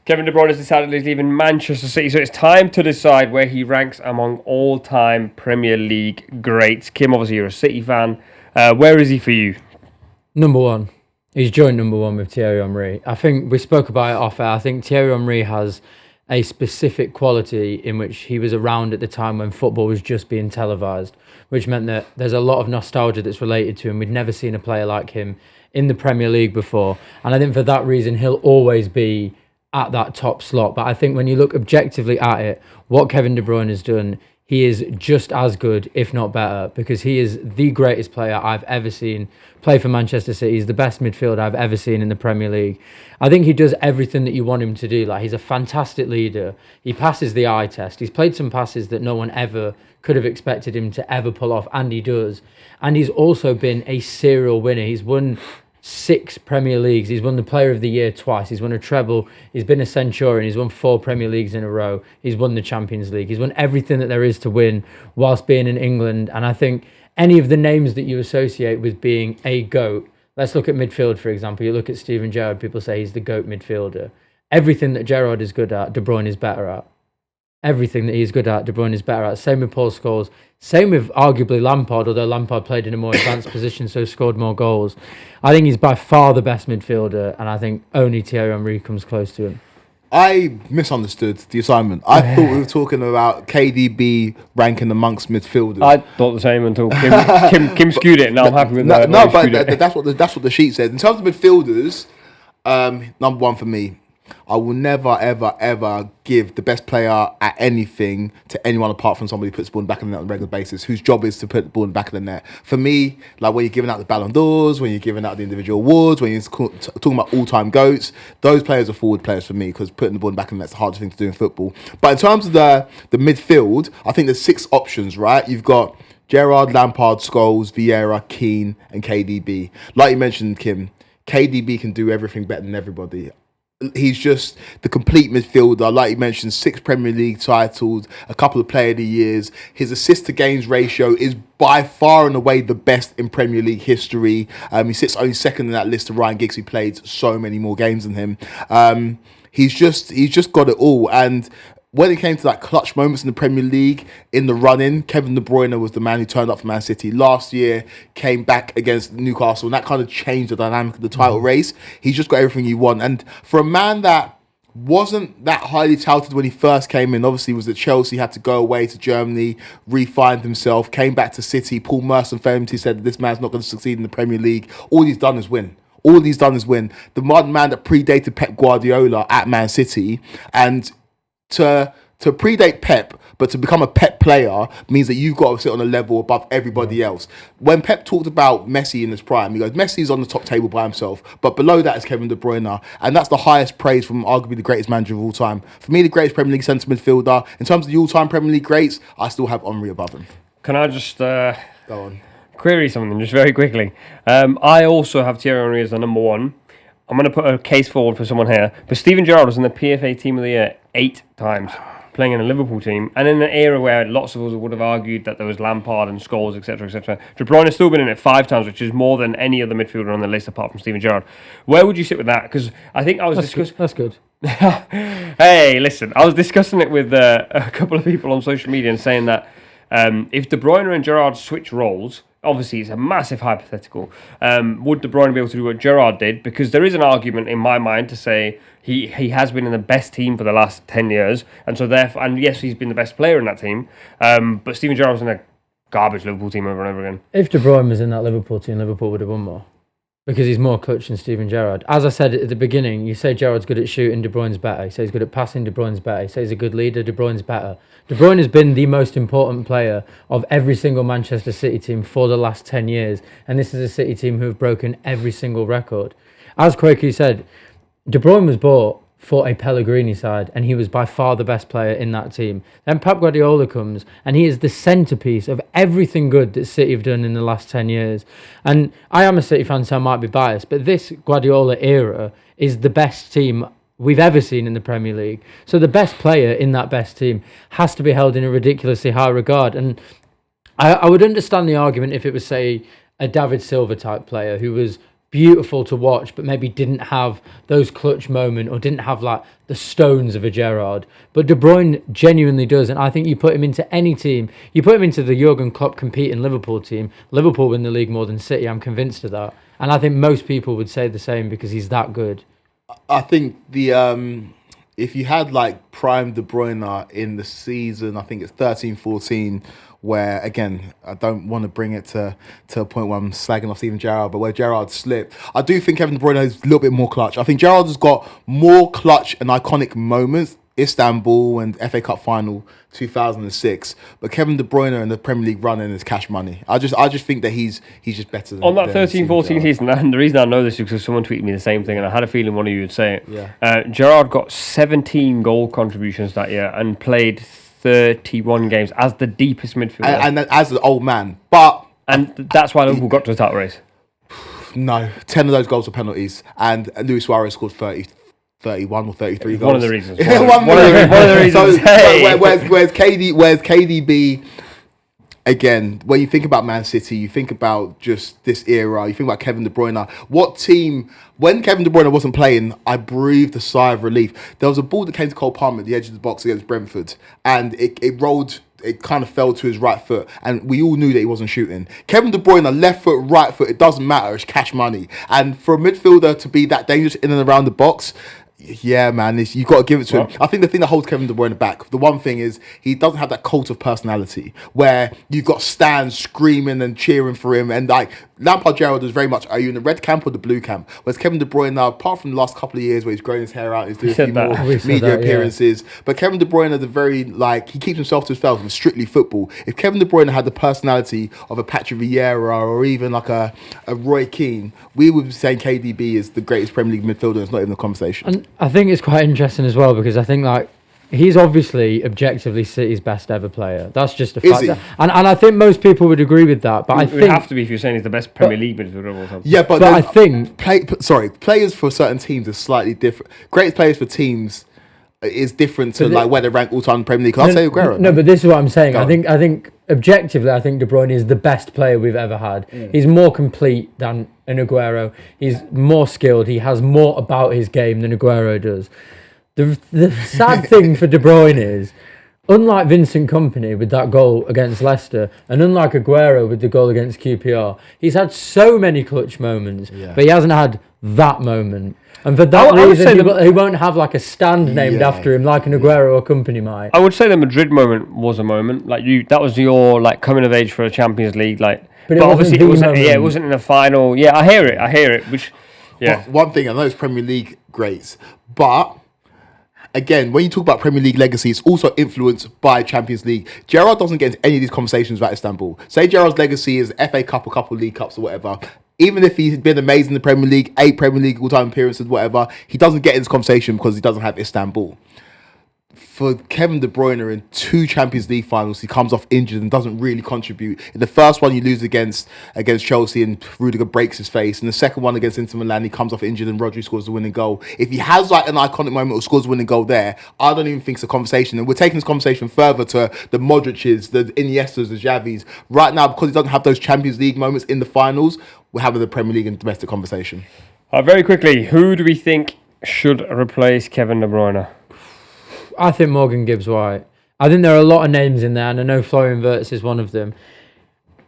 Kevin De Bruyne has decided he's leaving Manchester City, so it's time to decide where he ranks among all-time Premier League greats. Kim, obviously you're a City fan. Where is he for you? Number one. He's joint number one with Thierry Henry. I think we spoke about it off air. I think Thierry Henry has a specific quality in which he was around at the time when football was just being televised, which meant that there's a lot of nostalgia that's related to him. We'd never seen a player like him in the Premier League before. And I think for that reason, he'll always be at that top slot. But I think when you look objectively at it, what Kevin De Bruyne has done, he is just as good, if not better, because he is the greatest player I've ever seen play for Manchester City. He's the best midfielder I've ever seen in the Premier League. I think he does everything that you want him to do. Like, he's a fantastic leader. He passes the eye test. He's played some passes that no one ever could have expected him to ever pull off, and he does. And he's also been a serial winner. He's won 6 Premier Leagues. He's won the Player of the Year twice. He's won a treble. He's been a Centurion. He's won 4 Premier Leagues in a row. He's won the Champions League. He's won everything that there is to win whilst being in England. And I think any of the names that you associate with being a GOAT, let's look at midfield, for example. You look at Steven Gerrard, people say he's the GOAT midfielder. Everything that Gerrard is good at, De Bruyne is better at. Everything that he's good at, De Bruyne is better at. Same with Paul Scholes. Same with arguably Lampard, although Lampard played in a more advanced position, so scored more goals. I think he's by far the best midfielder, and I think only Thierry Henry comes close to him. I misunderstood the assignment. I thought we were talking about KDB ranking amongst midfielders. I thought the same until Kim skewed it. Now I'm happy with that. No, but that's what the sheet says. In terms of midfielders, number one for me. I will never, ever, ever give the best player at anything to anyone apart from somebody who puts the ball in the back of the net on a regular basis, whose job is to put the ball in the back of the net. For me, like when you're giving out the Ballon d'Ors, when you're giving out the individual awards, when you're talking about all-time GOATs, those players are forward players for me, because putting the ball in the back of the net is the hardest thing to do in football. But in terms of the midfield, I think there's 6 options, right? You've got Gerrard, Lampard, Scholes, Vieira, Keane, and KDB. Like you mentioned, Kim, KDB can do everything better than everybody. He's just the complete midfielder. Like you mentioned, 6 Premier League titles, a couple of Player of the Years. His assist to games ratio is by far and away the best in Premier League history. He sits only second in that list to Ryan Giggs, who played so many more games than him. He's just got it all. And when it came to like clutch moments in the Premier League, in the run-in, Kevin De Bruyne was the man who turned up for Man City. Last year, came back against Newcastle, and that kind of changed the dynamic of the title race. He's just got everything you want. And for a man that wasn't that highly touted when he first came in, obviously was at Chelsea, had to go away to Germany, re-find himself, came back to City. Paul Merson famously said that this man's not going to succeed in the Premier League. All he's done is win. All he's done is win. The modern man that predated Pep Guardiola at Man City, and to predate Pep, but to become a Pep player means that you've got to sit on a level above everybody else. When Pep talked about Messi in his prime, he goes, Messi's on the top table by himself, but below that is Kevin De Bruyne, and that's the highest praise from arguably the greatest manager of all time. For me, the greatest Premier League centre midfielder. In terms of the all-time Premier League greats, I still have Henry above him. Can I just Go on. query something just very quickly? I also have Thierry Henry as the number one. I'm going to put a case forward for someone here, but Steven Gerrard was in the PFA Team of the Year 8 times, playing in a Liverpool team, and in an era where lots of us would have argued that there was Lampard and Scholes, etc., etc. De Bruyne has still been in it 5 times, which is more than any other midfielder on the list apart from Steven Gerrard. Where would you sit with that? Because I think I was discussing... That's good. Hey, listen, I was discussing it with a couple of people on social media and saying that if De Bruyne and Gerrard switch roles, obviously it's a massive hypothetical, would De Bruyne be able to do what Gerrard did? Because there is an argument in my mind to say he has been in the best team for the last 10 years, and so therefore, and yes, he's been the best player in that team, but Steven Gerrard was in a garbage Liverpool team over and over again. If De Bruyne was in that Liverpool team, Liverpool would have won more, because he's more clutch than Steven Gerrard. As I said at the beginning, you say Gerrard's good at shooting, De Bruyne's better. You say he's good at passing, De Bruyne's better. You say he's a good leader, De Bruyne's better. De Bruyne has been the most important player of every single Manchester City team for the last 10 years, and this is a City team who have broken every single record. As Kweku said, De Bruyne was bought for a Pellegrini side, and he was by far the best player in that team. Then Pep Guardiola comes, and he is the centrepiece of everything good that City have done in the last 10 years. And I am a City fan, so I might be biased, but this Guardiola era is the best team we've ever seen in the Premier League. So the best player in that best team has to be held in a ridiculously high regard. And I would understand the argument if it was, say, a David Silva type player who was beautiful to watch, but maybe didn't have those clutch moments or didn't have like the stones of a Gerrard. But De Bruyne genuinely does, and I think you put him into any team. You put him into the Jurgen Klopp competing Liverpool team. Liverpool win the league more than City. I'm convinced of that, and I think most people would say the same because he's that good. I think if you had like prime De Bruyne in the season, I think it's 13-14, where again I don't want to bring it to a point where I'm slagging off Steven Gerrard, but where Gerrard slipped, I do think Kevin De Bruyne is a little bit more clutch. I think Gerrard has got more clutch and iconic moments, Istanbul and FA Cup final 2006, but Kevin De Bruyne and the Premier League running is cash money. I just think that he's just better than on that than 13-14 season. And the reason I know this is because someone tweeted me the same thing, and I had a feeling one of you would say it. Yeah. Gerrard got 17 goal contributions that year and played 31 games as the deepest midfielder, and as an old man, and that's why Liverpool got to the title race. No, 10 of those goals were penalties, and Luis Suarez scored 31 or 33 goals. One of the reasons. One of the reasons. So, hey. where's KDB? Again, when you think about Man City, you think about just this era. You think about Kevin De Bruyne. What team? When Kevin De Bruyne wasn't playing, I breathed a sigh of relief. There was a ball that came to Cole Palmer at the edge of the box against Brentford, and it rolled. It kind of fell to his right foot, and we all knew that he wasn't shooting. Kevin De Bruyne, left foot, right foot, it doesn't matter. It's cash money. And for a midfielder to be that dangerous in and around the box, yeah, man, you've got to give it to him. I think the thing that holds Kevin De Bruyne back, the one thing is he doesn't have that cult of personality where you've got stands screaming and cheering for him. And like Lampard Gerrard is very much, are you in the red camp or the blue camp? Whereas Kevin De Bruyne now, apart from the last couple of years where he's growing his hair out, he's doing a few more media appearances. Yeah. But Kevin De Bruyne is he keeps himself to himself and strictly football. If Kevin De Bruyne had the personality of a Patrick Vieira or even like a Roy Keane, we would be saying KDB is the greatest Premier League midfielder. It's not even a conversation. And I think it's quite interesting as well because I think like he's obviously objectively City's best ever player. That's just a fact. And I think most people would agree with that. But I think it would have to be if you're saying he's the best Premier League midfielder of all time. Yeah, but I think players for certain teams are slightly different. Greatest players for teams is different to like where they rank all time in the Premier League. I'll say Aguero. No, but this is what I'm saying. I think objectively, I think De Bruyne is the best player we've ever had. He's more complete than an Aguero. He's more skilled. He has more about his game than Aguero does. The sad thing for De Bruyne is, unlike Vincent Kompany with that goal against Leicester, and unlike Aguero with the goal against QPR, he's had so many clutch moments, but he hasn't had that moment. And for that reason, he won't have like a stand named after him like an Aguero or Kompany might. I would say the Madrid moment was a moment. Like that was your like coming of age for a Champions League. Like, but obviously it wasn't. Yeah, it wasn't in the final. Yeah, I hear it. Which, yeah. But one thing I know is Premier League greats, but again, when you talk about Premier League legacy, it's also influenced by Champions League. Gerrard doesn't get into any of these conversations about Istanbul. Say Gerrard's legacy is FA Cup, a couple of League Cups or whatever. Even if he's been amazing in the Premier League, 8 Premier League all-time appearances, whatever, he doesn't get in this conversation because he doesn't have Istanbul. For Kevin De Bruyne in 2 Champions League finals, he comes off injured and doesn't really contribute. In the first one, you lose against Chelsea and Rudiger breaks his face. In the second one against Inter Milan, he comes off injured and Rodri scores the winning goal. If he has like an iconic moment or scores the winning goal there, I don't even think it's a conversation. And we're taking this conversation further to the Modric's, the Iniestas, the Xavis. Right now, because he doesn't have those Champions League moments in the finals, we're having the Premier League and domestic conversation. Very quickly, who do we think should replace Kevin De Bruyne? I think Morgan Gibbs-White. I think there are a lot of names in there, and I know Florian Wirtz is one of them.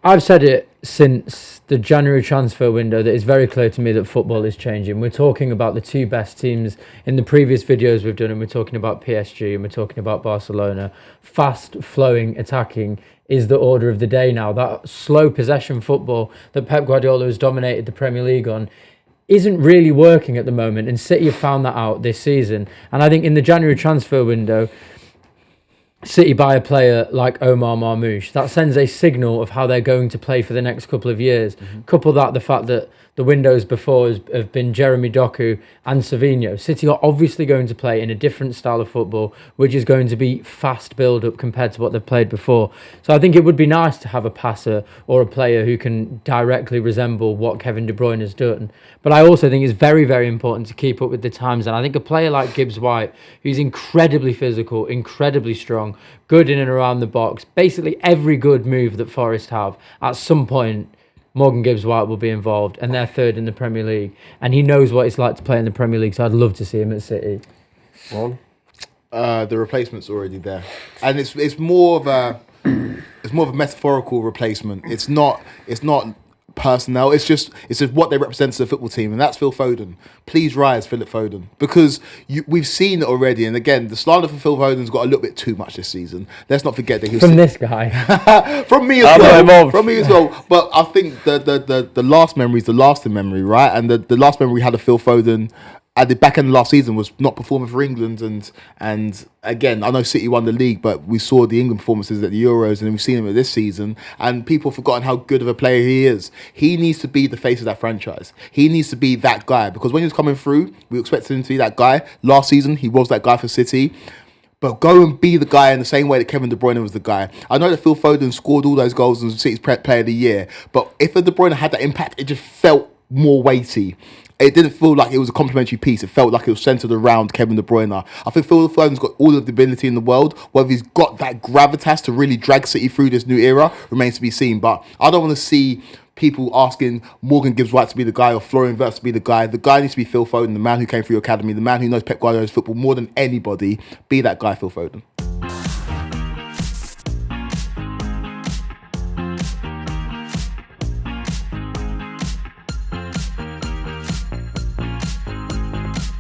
I've said it since the January transfer window that it's very clear to me that football is changing. We're talking about the 2 best teams in the previous videos we've done, and we're talking about PSG and we're talking about Barcelona. Fast-flowing attacking is the order of the day now. That slow possession football that Pep Guardiola has dominated the Premier League on isn't really working at the moment, and City have found that out this season. And I think in the January transfer window, City buy a player like Omar Marmoush. That sends a signal of how they're going to play for the next couple of years. Couple that the fact that the windows before have been Jeremy Doku and Savinho. City are obviously going to play in a different style of football, which is going to be fast build-up compared to what they've played before. So I think it would be nice to have a passer or a player who can directly resemble what Kevin De Bruyne has done. But I also think it's very, very important to keep up with the times. And I think a player like Gibbs-White, who's incredibly physical, incredibly strong, good in and around the box, basically every good move that Forest have, at some point Morgan Gibbs-White will be involved, and they're third in the Premier League. And he knows what it's like to play in the Premier League, so I'd love to see him at City. Ron? The replacement's already there, and it's more of a metaphorical replacement. It's not personnel. It's just what they represent to the football team, and that's Phil Foden. Please rise, Philip Foden, because we've seen it already. And again, the slander for Phil Foden's got a little bit too much this season. Let's not forget that he was This guy. from me as well. From me as well. But I think the last memory is the lasting memory, right? And the last memory we had of Phil Foden at the back end of last season was not performing for England, and again, I know City won the league, but we saw the England performances at the Euros, and we've seen him at this season, and people have forgotten how good of a player he is. He needs to be the face of that franchise. He needs to be that guy, because when he was coming through, we expected him to be that guy. Last season, he was that guy for City. But go and be the guy in the same way that Kevin De Bruyne was the guy. I know that Phil Foden scored all those goals and was City's player of the year, but if De Bruyne had that impact, it just felt more weighty. It didn't feel like it was a complimentary piece. It felt like it was centered around Kevin De Bruyne. I think Phil Foden's got all of the ability in the world. Whether he's got that gravitas to really drag City through this new era remains to be seen. But I don't want to see people asking Morgan Gibbs-White to be the guy or Florian Wirtz to be the guy. The guy needs to be Phil Foden, the man who came through your academy, the man who knows Pep Guardiola's football more than anybody. Be that guy, Phil Foden.